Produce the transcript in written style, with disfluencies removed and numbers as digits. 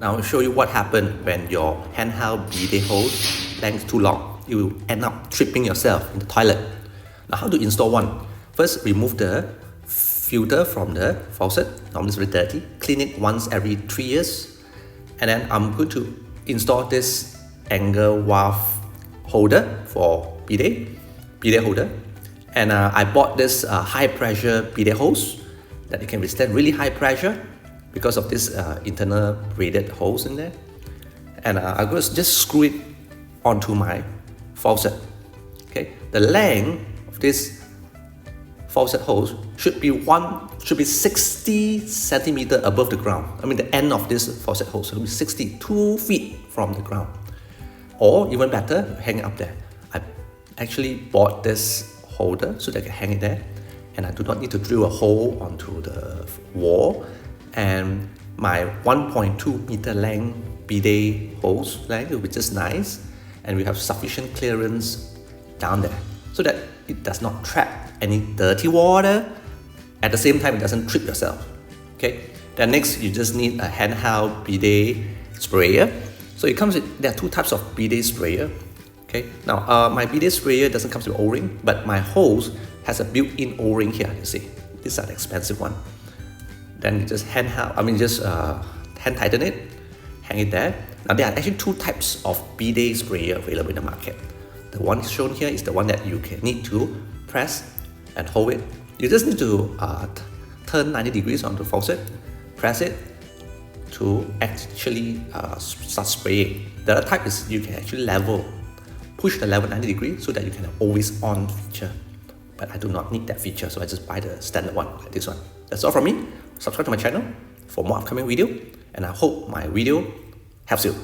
Now I'll show you what happens when your handheld bidet hose length is too long. You will end up tripping yourself in the toilet. Now how to install one? First, remove the filter from the faucet. Normally it's very dirty. Clean it once every 3 years. And then I'm going to install this angle valve holder for bidet holder. And I bought this high pressure bidet hose that it can withstand really high pressure because of this internal braided holes in there. And I'm going to just screw it onto my faucet. Okay, the length of this faucet hose should be 60 centimeter above the ground. I mean the end of this faucet hose will be 2 feet from the ground. Or even better, hang it up there. I actually bought this holder so that I can hang it there, and I do not need to drill a hole onto the wall. And my 1.2 meter length bidet hose length will be just nice, and we have sufficient clearance down there so that it does not trap any dirty water. At the same time, it doesn't trip yourself. Okay. Then next, you just need a handheld bidet sprayer. So it comes with, there are two types of bidet sprayer. Okay. Now my bidet sprayer doesn't come with O-ring, but my hose has a built-in O-ring here. You see, these are the expensive one. Then you just hand tighten it, hang it there. Now there are actually two types of bidet sprayer available in the market. The one shown here is the one that you can need to press and hold it. You just need to turn 90 degrees on the faucet, press it to actually start spraying. The other type is you can actually push the level 90 degrees so that you can have always on feature. But I do not need that feature, so I just buy the standard one, like this one. That's all from me. Subscribe to my channel for more upcoming video, and I hope my video helps you.